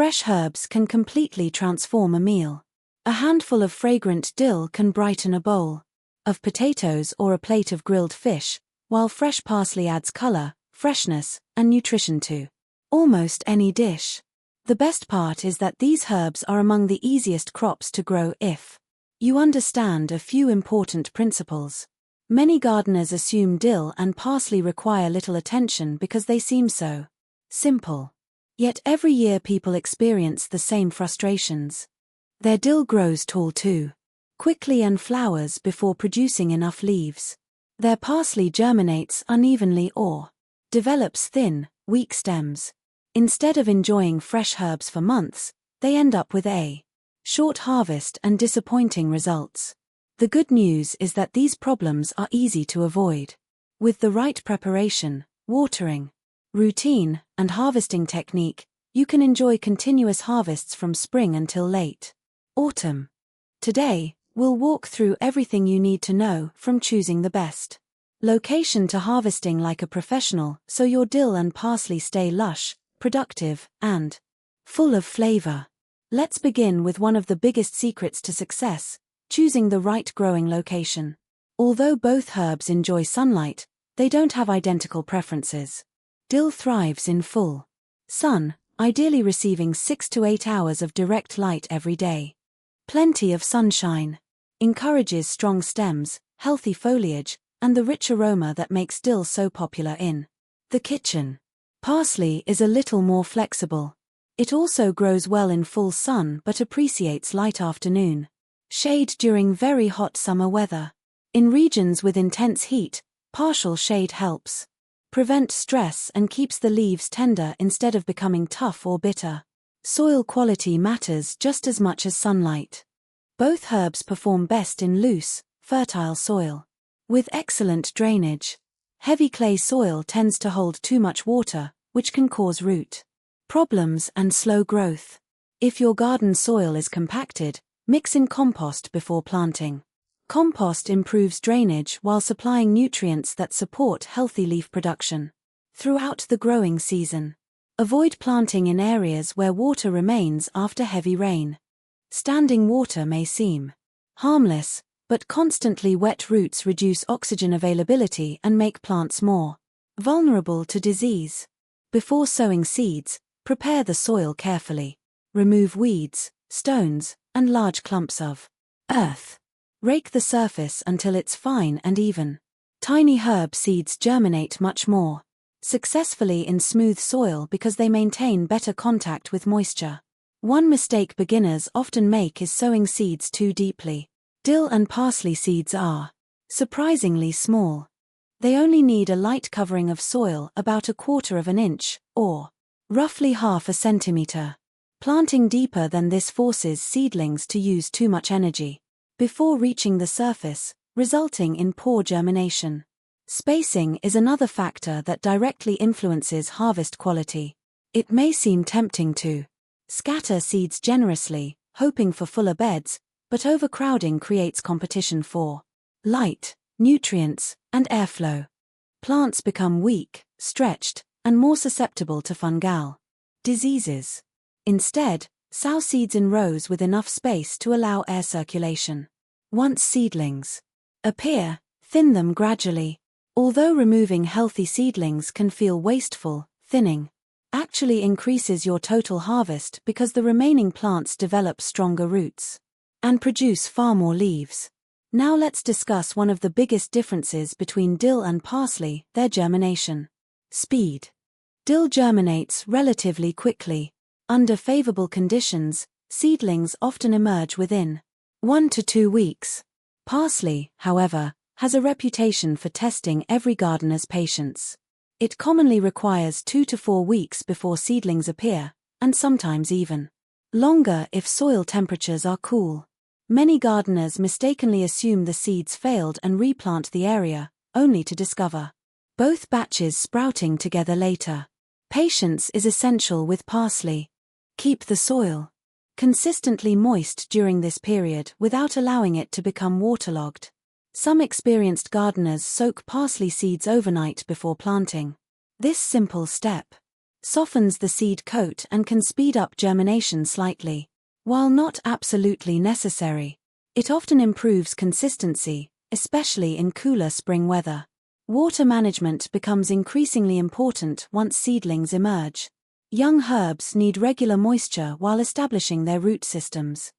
Fresh herbs can completely transform a meal. A handful of fragrant dill can brighten a bowl of potatoes or a plate of grilled fish, while fresh parsley adds color, freshness, and nutrition to almost any dish. The best part is that these herbs are among the easiest crops to grow if you understand a few important principles. Many gardeners assume dill and parsley require little attention because they seem so simple. Yet every year people experience the same frustrations. Their dill grows tall too quickly and flowers before producing enough leaves. Their parsley germinates unevenly or develops thin, weak stems. Instead of enjoying fresh herbs for months, they end up with a short harvest and disappointing results. The good news is that these problems are easy to avoid. With the right preparation, watering, routine, and harvesting technique, you can enjoy continuous harvests from spring until late autumn. Today, we'll walk through everything you need to know, from choosing the best location to harvesting like a professional, so your dill and parsley stay lush, productive, and full of flavor. Let's begin with one of the biggest secrets to success: choosing the right growing location. Although both herbs enjoy sunlight, they don't have identical preferences. Dill thrives in full sun, ideally receiving 6 to 8 hours of direct light every day. Plenty of sunshine encourages strong stems, healthy foliage, and the rich aroma that makes dill so popular in the kitchen. Parsley is a little more flexible. It also grows well in full sun but appreciates light afternoon shade during very hot summer weather. In regions with intense heat, partial shade helps prevent stress and keeps the leaves tender instead of becoming tough or bitter. Soil quality matters just as much as sunlight. Both herbs perform best in loose, fertile soil with excellent drainage. Heavy clay soil tends to hold too much water, which can cause root problems and slow growth. If your garden soil is compacted, mix in compost before planting. Compost improves drainage while supplying nutrients that support healthy leaf production throughout the growing season. Avoid planting in areas where water remains after heavy rain. Standing water may seem harmless, but constantly wet roots reduce oxygen availability and make plants more vulnerable to disease. Before sowing seeds, prepare the soil carefully. Remove weeds, stones, and large clumps of earth. Rake the surface until it's fine and even. Tiny herb seeds germinate much more successfully in smooth soil because they maintain better contact with moisture. One mistake beginners often make is sowing seeds too deeply. Dill and parsley seeds are surprisingly small. They only need a light covering of soil about 1/4 inch, or roughly 1/2 centimeter. Planting deeper than this forces seedlings to use too much energy before reaching the surface, resulting in poor germination. Spacing is another factor that directly influences harvest quality. It may seem tempting to scatter seeds generously, hoping for fuller beds, but overcrowding creates competition for light, nutrients, and airflow. Plants become weak, stretched, and more susceptible to fungal diseases. Instead, sow seeds in rows with enough space to allow air circulation. Once seedlings appear, thin them gradually. Although removing healthy seedlings can feel wasteful, thinning actually increases your total harvest because the remaining plants develop stronger roots and produce far more leaves. Now let's discuss one of the biggest differences between dill and parsley: their germination speed. Dill germinates relatively quickly. Under favorable conditions, seedlings often emerge within 1 to 2 weeks. Parsley, however, has a reputation for testing every gardener's patience. It commonly requires 2 to 4 weeks before seedlings appear, and sometimes even longer if soil temperatures are cool. Many gardeners mistakenly assume the seeds failed and replant the area, only to discover both batches sprouting together later. Patience is essential with parsley. Keep the soil consistently moist during this period without allowing it to become waterlogged. Some experienced gardeners soak parsley seeds overnight before planting. This simple step softens the seed coat and can speed up germination slightly. While not absolutely necessary, it often improves consistency, especially in cooler spring weather. Water management becomes increasingly important once seedlings emerge. Young herbs need regular moisture while establishing their root systems.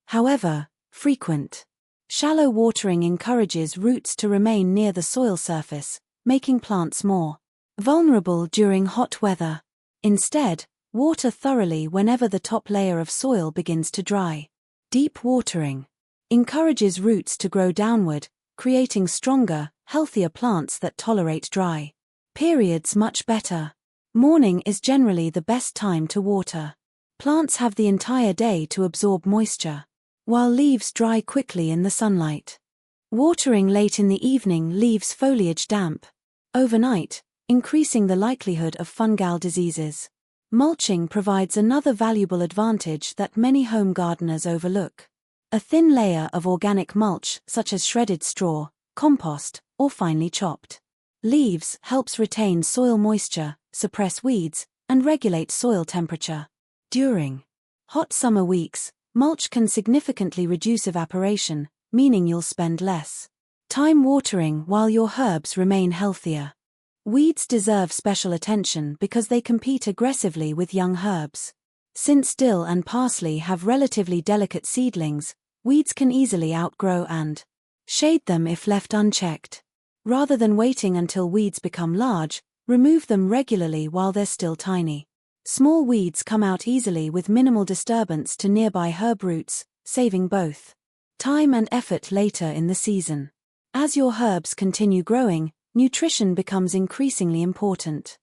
However, frequent, shallow watering encourages roots to remain near the soil surface, making plants more vulnerable during hot weather. Instead, water thoroughly whenever the top layer of soil begins to dry. Deep watering encourages roots to grow downward, creating stronger, healthier plants that tolerate dry periods much better. Morning is generally the best time to water. Plants have the entire day to absorb moisture, while leaves dry quickly in the sunlight. Watering late in the evening leaves foliage damp overnight, increasing the likelihood of fungal diseases. Mulching provides another valuable advantage that many home gardeners overlook. A thin layer of organic mulch, such as shredded straw, compost, or finely chopped leaves, helps retain soil moisture, suppress weeds, and regulate soil temperature. During hot summer weeks, mulch can significantly reduce evaporation, meaning you'll spend less time watering while your herbs remain healthier. Weeds deserve special attention because they compete aggressively with young herbs. Since dill and parsley have relatively delicate seedlings, weeds can easily outgrow and shade them if left unchecked. Rather than waiting until weeds become large, remove them regularly while they're still tiny. Small weeds come out easily with minimal disturbance to nearby herb roots, saving both time and effort later in the season. As your herbs continue growing, nutrition becomes increasingly important.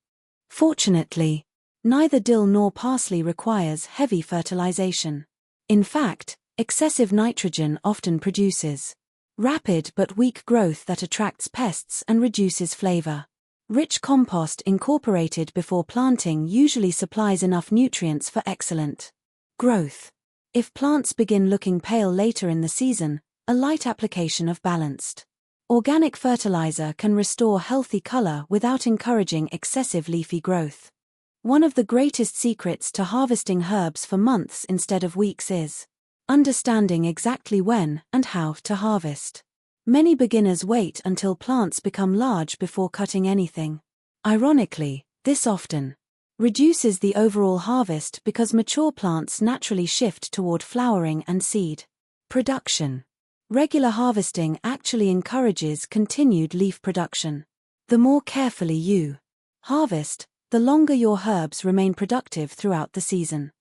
Fortunately, neither dill nor parsley requires heavy fertilization. In fact, excessive nitrogen often produces rapid but weak growth that attracts pests and reduces flavor. Rich compost incorporated before planting usually supplies enough nutrients for excellent growth. If plants begin looking pale later in the season, a light application of balanced organic fertilizer can restore healthy color without encouraging excessive leafy growth. One of the greatest secrets to harvesting herbs for months instead of weeks is understanding exactly when and how to harvest. Many beginners wait until plants become large before cutting anything. Ironically, this often reduces the overall harvest because mature plants naturally shift toward flowering and seed production. Regular harvesting actually encourages continued leaf production. The more carefully you harvest, the longer your herbs remain productive throughout the season.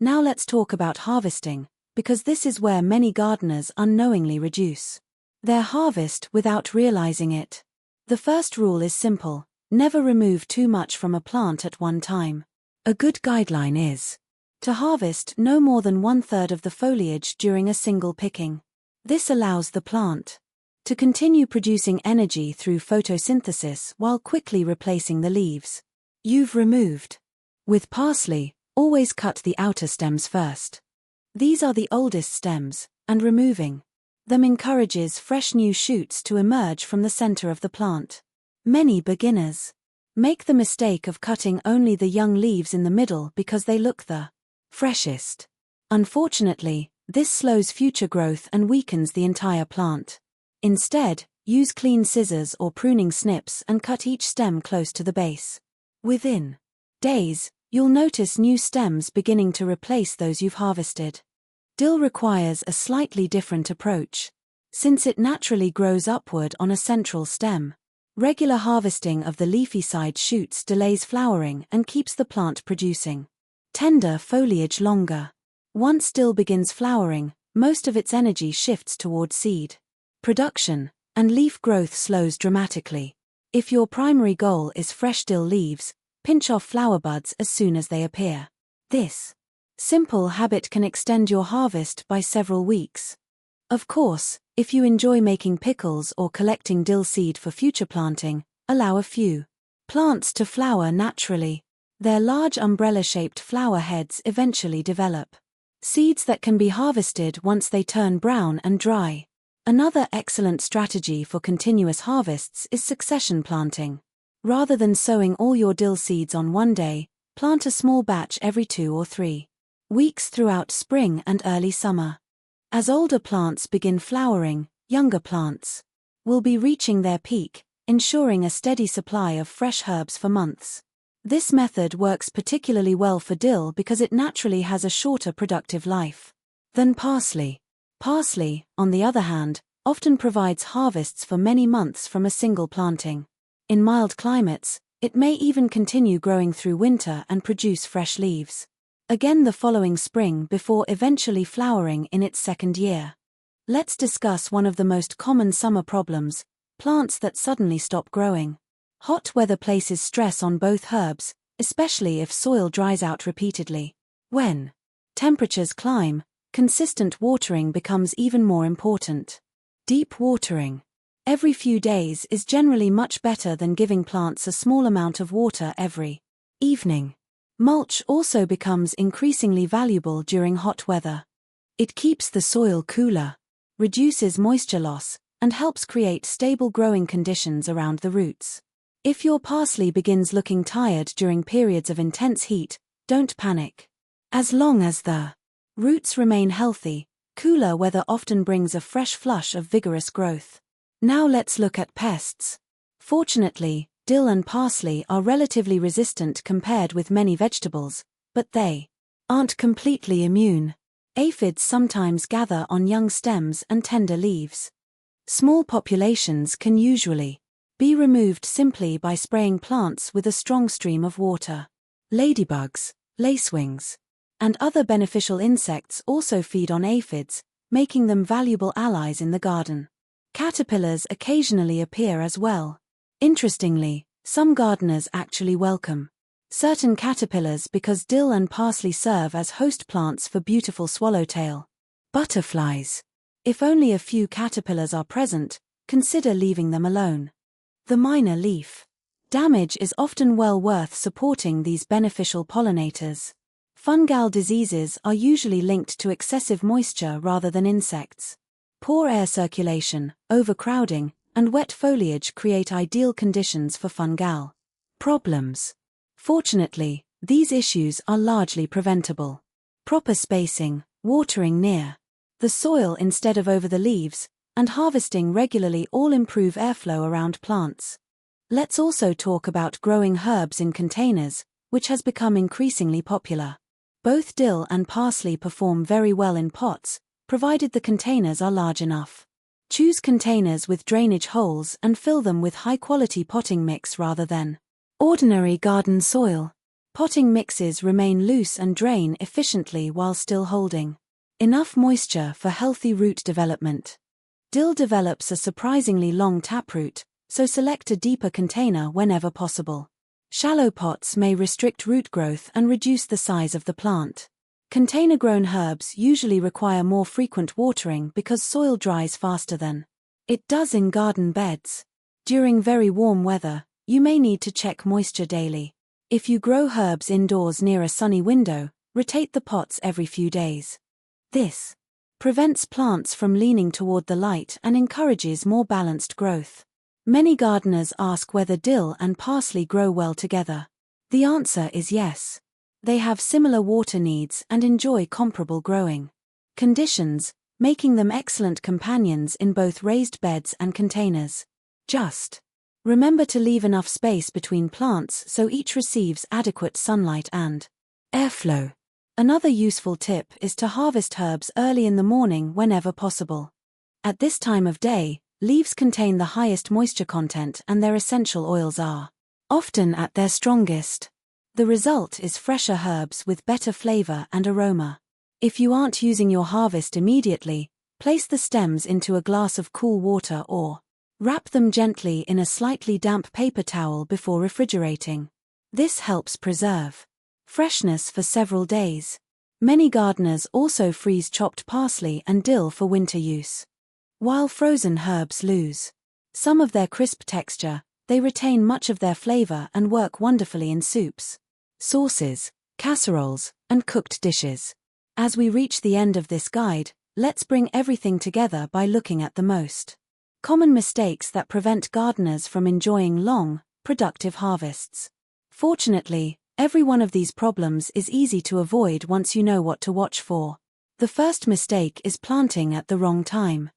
Now let's talk about harvesting, because this is where many gardeners unknowingly reduce their harvest without realizing it. The first rule is simple: never remove too much from a plant at one time. A good guideline is to harvest no more than 1/3 of the foliage during a single picking. This allows the plant to continue producing energy through photosynthesis while quickly replacing the leaves you've removed. With parsley, always cut the outer stems first. These are the oldest stems, and removing them encourages fresh new shoots to emerge from the center of the plant. Many beginners make the mistake of cutting only the young leaves in the middle because they look the freshest. Unfortunately, this slows future growth and weakens the entire plant. Instead, use clean scissors or pruning snips and cut each stem close to the base. Within days, you'll notice new stems beginning to replace those you've harvested. Dill requires a slightly different approach. Since it naturally grows upward on a central stem, regular harvesting of the leafy side shoots delays flowering and keeps the plant producing tender foliage longer. Once dill begins flowering, most of its energy shifts toward seed production, and leaf growth slows dramatically. If your primary goal is fresh dill leaves, pinch off flower buds as soon as they appear. This simple habit can extend your harvest by several weeks. Of course, if you enjoy making pickles or collecting dill seed for future planting, allow a few plants to flower naturally. Their large umbrella-shaped flower heads eventually develop seeds that can be harvested once they turn brown and dry. Another excellent strategy for continuous harvests is succession planting. Rather than sowing all your dill seeds on one day, Plant a small batch every 2 or 3 weeks throughout spring and early summer. As older plants begin flowering, younger plants will be reaching their peak, ensuring a steady supply of fresh herbs for months. This method works particularly well for dill because it naturally has a shorter productive life than parsley. Parsley, on the other hand, often provides harvests for many months from a single planting. In mild climates, it may even continue growing through winter and produce fresh leaves again the following spring before eventually flowering in its second year. Let's discuss one of the most common summer problems: plants that suddenly stop growing. Hot weather places stress on both herbs, especially if soil dries out repeatedly. When temperatures climb, consistent watering becomes even more important. Deep watering every few days is generally much better than giving plants a small amount of water every evening. Mulch also becomes increasingly valuable during hot weather. It keeps the soil cooler, reduces moisture loss, and helps create stable growing conditions around the roots. If your parsley begins looking tired during periods of intense heat, don't panic. As long as the roots remain healthy, cooler weather often brings a fresh flush of vigorous growth. Now let's look at pests. Fortunately, dill and parsley are relatively resistant compared with many vegetables, but they aren't completely immune. Aphids sometimes gather on young stems and tender leaves. Small populations can usually be removed simply by spraying plants with a strong stream of water. Ladybugs, lacewings, and other beneficial insects also feed on aphids, making them valuable allies in the garden. Caterpillars occasionally appear as well. Interestingly, some gardeners actually welcome certain caterpillars because dill and parsley serve as host plants for beautiful swallowtail butterflies. If only a few caterpillars are present, consider leaving them alone. The minor leaf damage is often well worth supporting these beneficial pollinators. Fungal diseases are usually linked to excessive moisture rather than insects. Poor air circulation, overcrowding, and wet foliage create ideal conditions for fungal problems. Fortunately, these issues are largely preventable. Proper spacing, watering near the soil instead of over the leaves, and harvesting regularly all improve airflow around plants. Let's also talk about growing herbs in containers, which has become increasingly popular. Both dill and parsley perform very well in pots, provided the containers are large enough. Choose containers with drainage holes and fill them with high-quality potting mix rather than ordinary garden soil. Potting mixes remain loose and drain efficiently while still holding enough moisture for healthy root development. Dill develops a surprisingly long taproot, so select a deeper container whenever possible. Shallow pots may restrict root growth and reduce the size of the plant. Container-grown herbs usually require more frequent watering because soil dries faster than it does in garden beds. During very warm weather, you may need to check moisture daily. If you grow herbs indoors near a sunny window, rotate the pots every few days. This prevents plants from leaning toward the light and encourages more balanced growth. Many gardeners ask whether dill and parsley grow well together. The answer is yes. They have similar water needs and enjoy comparable growing conditions, making them excellent companions in both raised beds and containers. Just remember to leave enough space between plants so each receives adequate sunlight and airflow. Another useful tip is to harvest herbs early in the morning whenever possible. At this time of day, leaves contain the highest moisture content and their essential oils are often at their strongest. The result is fresher herbs with better flavor and aroma. If you aren't using your harvest immediately, place the stems into a glass of cool water or wrap them gently in a slightly damp paper towel before refrigerating. This helps preserve freshness for several days. Many gardeners also freeze chopped parsley and dill for winter use. While frozen herbs lose some of their crisp texture, they retain much of their flavor and work wonderfully in soups, sauces, casseroles, and cooked dishes. As we reach the end of this guide, let's bring everything together by looking at the most common mistakes that prevent gardeners from enjoying long, productive harvests. Fortunately, Every one of these problems is easy to avoid once you know what to watch for. The first mistake is planting at the wrong time.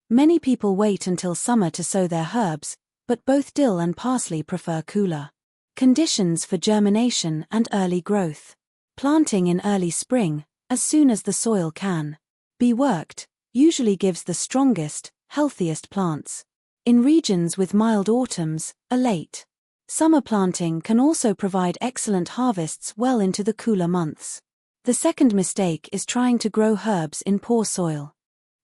Many people wait until summer to sow their herbs, but both dill and parsley prefer cooler conditions for germination and early growth. Planting in early spring, as soon as the soil can be worked, usually gives the strongest, healthiest plants. In regions with mild autumns, a late summer planting can also provide excellent harvests well into the cooler months. The second mistake is trying to grow herbs in poor soil.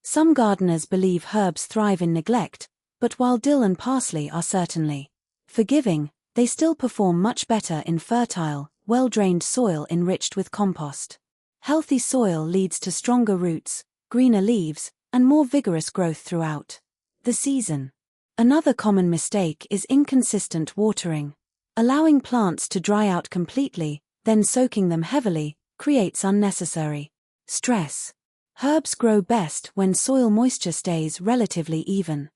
Some gardeners believe herbs thrive in neglect, but while dill and parsley are certainly forgiving, they still perform much better in fertile, well-drained soil enriched with compost. Healthy soil leads to stronger roots, greener leaves, and more vigorous growth throughout the season. Another common mistake is inconsistent watering. Allowing plants to dry out completely, then soaking them heavily, creates unnecessary stress. Herbs grow best when soil moisture stays relatively even.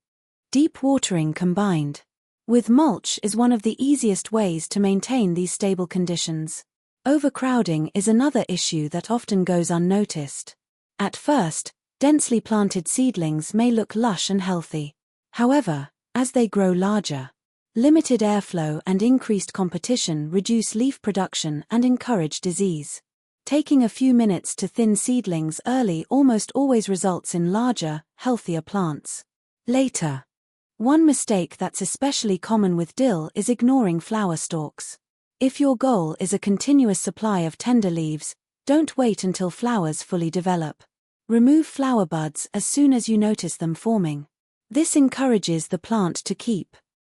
Deep watering combined with mulch is one of the easiest ways to maintain these stable conditions. Overcrowding is another issue that often goes unnoticed. At first, densely planted seedlings may look lush and healthy. However, as they grow larger, limited airflow and increased competition reduce leaf production and encourage disease. Taking a few minutes to thin seedlings early almost always results in larger, healthier plants later. One mistake that's especially common with dill is ignoring flower stalks. If your goal is a continuous supply of tender leaves, don't wait until flowers fully develop. Remove flower buds as soon as you notice them forming. This encourages the plant to keep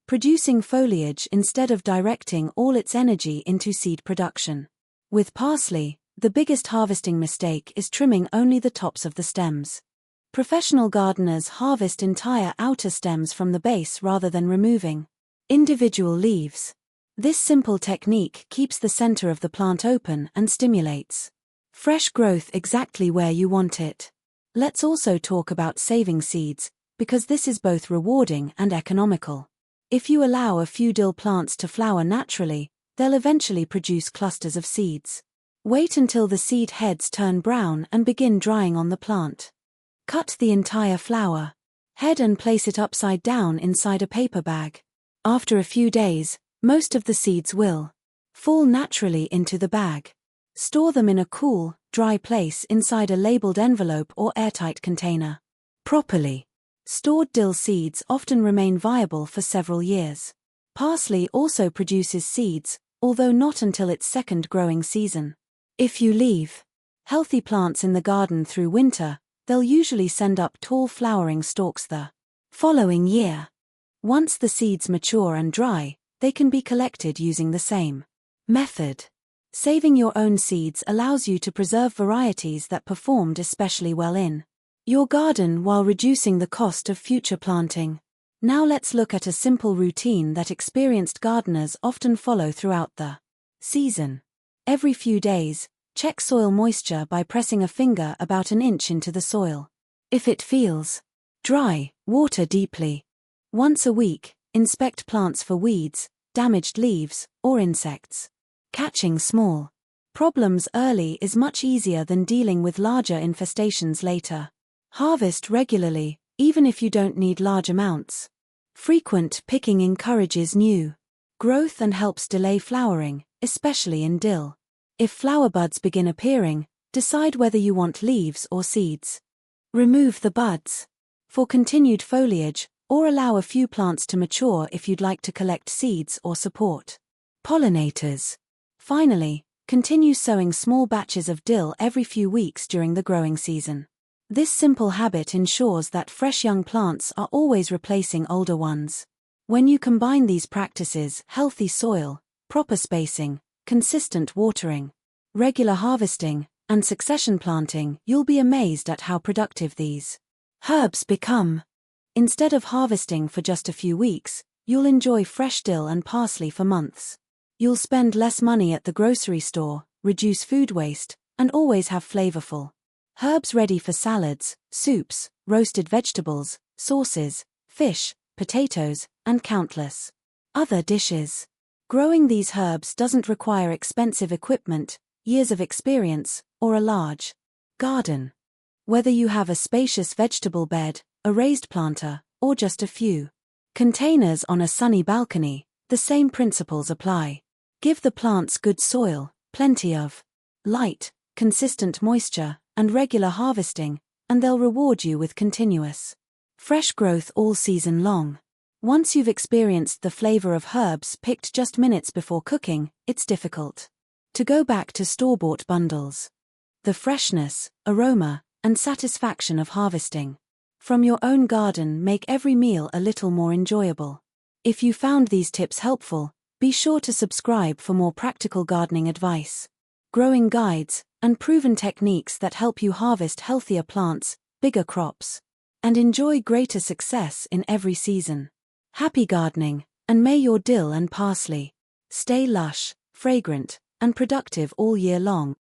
producing foliage instead of directing all its energy into seed production. With parsley, the biggest harvesting mistake is trimming only the tops of the stems. Professional gardeners harvest entire outer stems from the base rather than removing individual leaves. This simple technique keeps the center of the plant open and stimulates fresh growth exactly where you want it. Let's also talk about saving seeds, because this is both rewarding and economical. If you allow a few dill plants to flower naturally, they'll eventually produce clusters of seeds. Wait until the seed heads turn brown and begin drying on the plant. Cut the entire flower head and place it upside down inside a paper bag. After a few days, most of the seeds will fall naturally into the bag. Store them in a cool, dry place inside a labeled envelope or airtight container. Properly stored dill seeds often remain viable for several years. Parsley also produces seeds, although not until its second growing season. If you leave healthy plants in the garden through winter, they'll usually send up tall flowering stalks the following year. Once the seeds mature and dry, they can be collected using the same method. Saving your own seeds allows you to preserve varieties that performed especially well in your garden while reducing the cost of future planting. Now let's look at a simple routine that experienced gardeners often follow throughout the season. Every few days, check soil moisture by pressing a finger about an inch into the soil. If it feels dry, water deeply. Once a week, inspect plants for weeds, damaged leaves, or insects. Catching small problems early is much easier than dealing with larger infestations later. Harvest regularly, even if you don't need large amounts. Frequent picking encourages new growth and helps delay flowering, especially in dill. If flower buds begin appearing, decide whether you want leaves or seeds. Remove the buds for continued foliage, or allow a few plants to mature if you'd like to collect seeds or support pollinators. Finally, continue sowing small batches of dill every few weeks during the growing season. This simple habit ensures that fresh young plants are always replacing older ones. When you combine these practices, healthy soil, proper spacing, consistent watering, regular harvesting, and succession planting, you'll be amazed at how productive these herbs become. Instead of harvesting for just a few weeks, you'll enjoy fresh dill and parsley for months. You'll spend less money at the grocery store, reduce food waste, and always have flavorful herbs ready for salads, soups, roasted vegetables, sauces, fish, potatoes, and countless other dishes. Growing these herbs doesn't require expensive equipment, years of experience, or a large garden. Whether you have a spacious vegetable bed, a raised planter, or just a few containers on a sunny balcony, the same principles apply. Give the plants good soil, plenty of light, consistent moisture, and regular harvesting, and they'll reward you with continuous fresh growth all season long. Once you've experienced the flavor of herbs picked just minutes before cooking, it's difficult to go back to store-bought bundles. The freshness, aroma, and satisfaction of harvesting from your own garden make every meal a little more enjoyable. If you found these tips helpful, be sure to subscribe for more practical gardening advice, growing guides, and proven techniques that help you harvest healthier plants, bigger crops, and enjoy greater success in every season. Happy gardening, and may your dill and parsley stay lush, fragrant, and productive all year long.